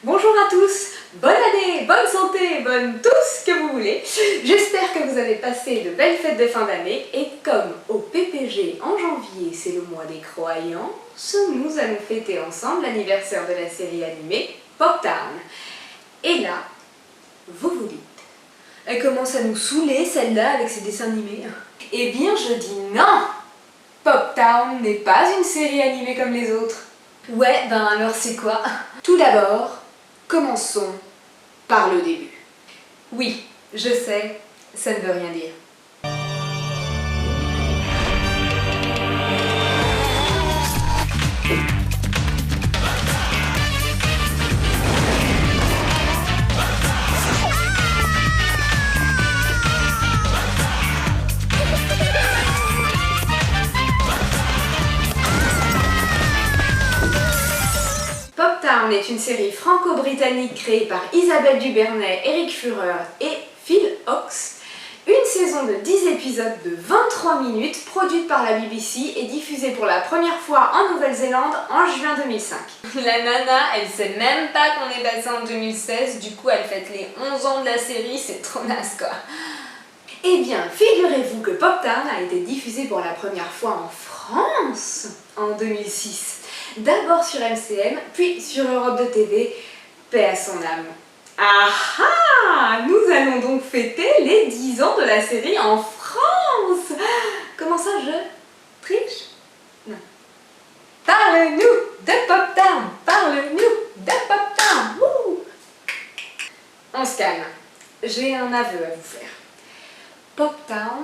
Bonjour à tous, bonne année, bonne santé, bonne tout ce que vous voulez. J'espère que vous avez passé de belles fêtes de fin d'année et comme au PPG en janvier c'est le mois des croyances, nous allons fêter ensemble l'anniversaire de la série animée Pop Town. Et là, vous vous dites, elle commence à nous saouler celle-là avec ses dessins animés. Eh bien je dis non, Pop Town n'est pas une série animée comme les autres. Ouais, ben alors c'est quoi? Tout d'abord, commençons par le début. Oui, je sais, ça ne veut rien dire. Pop Town est une série franco-britannique créée par Isabelle Duvernay, Eric Führer et Phil Hawkes. Une saison de 10 épisodes de 23 minutes, produite par la BBC et diffusée pour la première fois en Nouvelle-Zélande en juin 2005. La nana, elle sait même pas qu'on est passé en 2016, du coup elle fête les 11 ans de la série, c'est trop naze quoi. Eh bien, figurez-vous que Pop Town a été diffusée pour la première fois en France en 2006. D'abord sur MCM, puis sur Europe 2 TV, paix à son âme. Ah ah! Nous allons donc fêter les 10 ans de la série en France! Comment ça, je triche? Non. Parle-nous de Pop Town! Parle-nous de Pop Town! Wouh! On se calme. J'ai un aveu à vous faire. Pop Town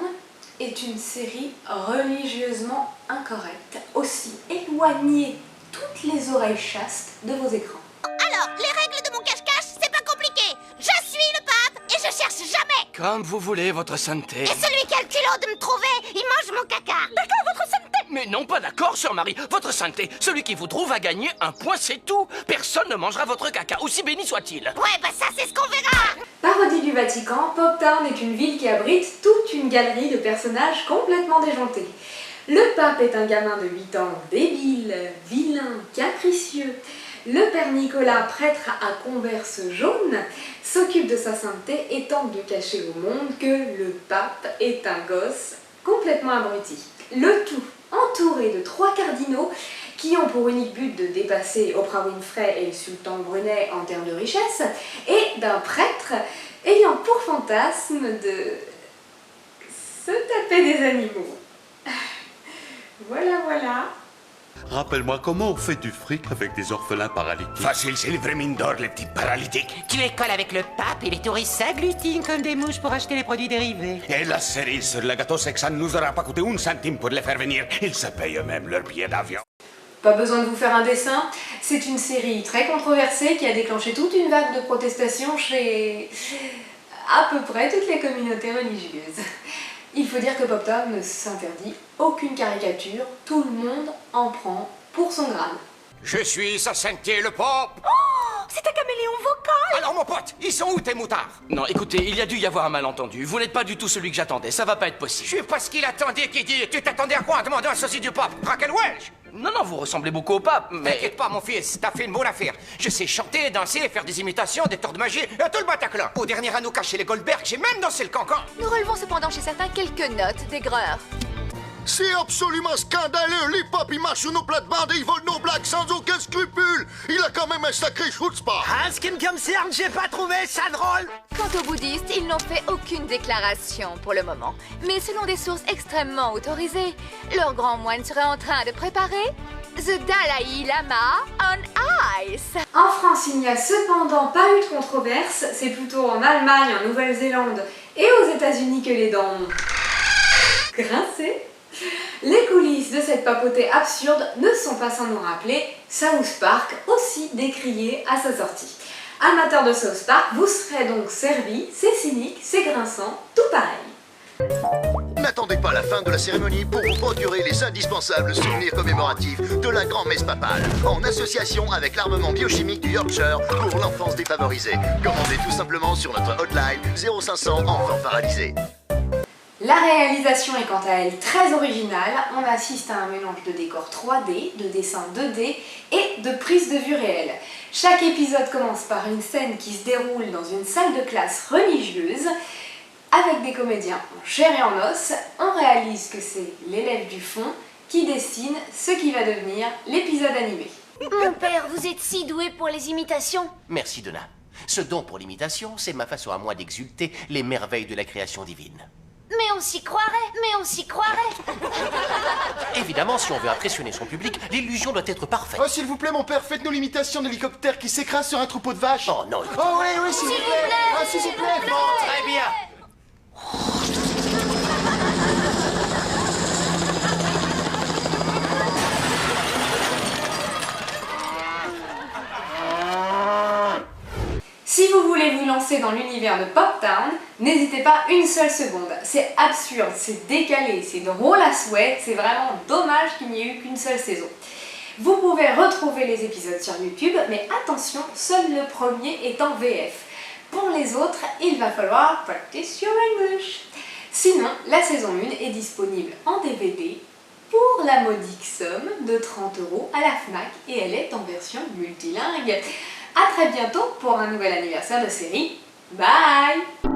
est une série religieusement incorrecte, aussi éloignée toutes les oreilles chastes de vos écrans. Alors, les règles de mon cache-cache, c'est pas compliqué. Je suis le pape et je cherche jamais. Comme vous voulez, votre sainteté. Et celui qui a le culot de me trouver, il mange mon caca. D'accord, votre sainteté. Mais non, pas d'accord, sœur Marie. Votre sainteté, celui qui vous trouve a gagné un point, c'est tout. Personne ne mangera votre caca, aussi béni soit-il. Ouais, bah ça, c'est ce qu'on verra. Parodie du Vatican, Pop Town est une ville qui abrite toute une galerie de personnages complètement déjantés. Le pape est un gamin de 8 ans, débile, vilain, capricieux. Le père Nicolas, prêtre à converse jaune, s'occupe de sa sainteté et tente de cacher au monde que le pape est un gosse complètement abruti. Le tout entouré de 3 cardinaux qui ont pour unique but de dépasser Oprah Winfrey et le sultan Brunei en termes de richesse, et d'un prêtre ayant pour fantasme de se taper des animaux. Voilà, voilà. Rappelle-moi, comment on fait du fric avec des orphelins paralytiques? Facile, c'est le vrai mine d'or, les petits paralytiques. Tu écoles avec le pape et les touristes s'agglutinent comme des mouches pour acheter les produits dérivés. Et la cerise sur le gâteau, c'est que ça ne nous aura pas coûté 1 centime pour les faire venir. Ils se payent eux-mêmes leur billet d'avion. Pas besoin de vous faire un dessin, c'est une série très controversée qui a déclenché toute une vague de protestations chez à peu près toutes les communautés religieuses. Il faut dire que Pop Town ne s'interdit aucune caricature, tout le monde en prend pour son grade. Je suis sa sainteté, le pape. C'est un caméléon vocal. Alors mon pote, ils sont où tes moutards? Non, écoutez, il y a dû y avoir un malentendu. Vous n'êtes pas du tout celui que j'attendais, ça va pas être Je possible. suis pas ce qu'il attendait qui dit. Tu t'attendais à quoi en demandant un sosie du pape? Brackenwelsh? Non, non, vous ressemblez beaucoup au pape, mais... T'inquiète pas, mon fils, t'as fait une bonne affaire. Je sais chanter, danser, faire des imitations, des tours de magie, et tout le Bataclan. Au dernier anneau caché les Goldberg, j'ai même dansé le cancan. Nous relevons cependant chez certains quelques notes d'aigreur. C'est absolument scandaleux! Les pop, ils marchent sur nos plates-bandes et ils volent nos blagues sans aucun scrupule! Il a quand même un sacré chutzpah! En ce qui me concerne, j'ai pas trouvé ça drôle. Quant aux bouddhistes, ils n'ont fait aucune déclaration pour le moment. Mais selon des sources extrêmement autorisées, leur grand moine serait en train de préparer The Dalai Lama on Ice. En France, il n'y a cependant pas eu de controverse, c'est plutôt en Allemagne, en Nouvelle-Zélande et aux États-Unis que les dents ont grincé. Les coulisses de cette papauté absurde ne sont pas sans nous rappeler South Park, aussi décrié à sa sortie. Amateurs de South Park, vous serez donc servis, c'est cynique, c'est grinçant, tout pareil. N'attendez pas la fin de la cérémonie pour vous procurer les indispensables souvenirs commémoratifs de la grand-messe papale, en association avec l'armement biochimique du Yorkshire pour l'enfance défavorisée. Commandez tout simplement sur notre hotline 0500 enfants paralysés. La réalisation est quant à elle très originale, on assiste à un mélange de décors 3D, de dessins 2D et de prises de vue réelles. Chaque épisode commence par une scène qui se déroule dans une salle de classe religieuse, avec des comédiens en chair et en os. On réalise que c'est l'élève du fond qui dessine ce qui va devenir l'épisode animé. Mon père, vous êtes si doué pour les imitations. Merci, Donna. Ce don pour l'imitation, c'est ma façon à moi d'exulter les merveilles de la création divine. Mais on s'y croirait. Évidemment, si on veut impressionner son public, l'illusion doit être parfaite. Oh, s'il vous plaît, mon père, faites-nous l'imitation de l'hélicoptère qui s'écrase sur un troupeau de vaches. Oh non. Oh oui, s'il vous plaît. Ah, s'il vous plaît. Bon, très bien. Si vous voulez vous lancer dans l'univers de Pop Town, n'hésitez pas une seule seconde. C'est absurde, c'est décalé, c'est drôle à souhait, c'est vraiment dommage qu'il n'y ait eu qu'une seule saison. Vous pouvez retrouver les épisodes sur YouTube, mais attention, seul le premier est en VF. Pour les autres, il va falloir practice your English. Sinon, la saison 1 est disponible en DVD pour la modique somme de 30 € à la FNAC et elle est en version multilingue. A très bientôt pour un nouvel anniversaire de série. Bye!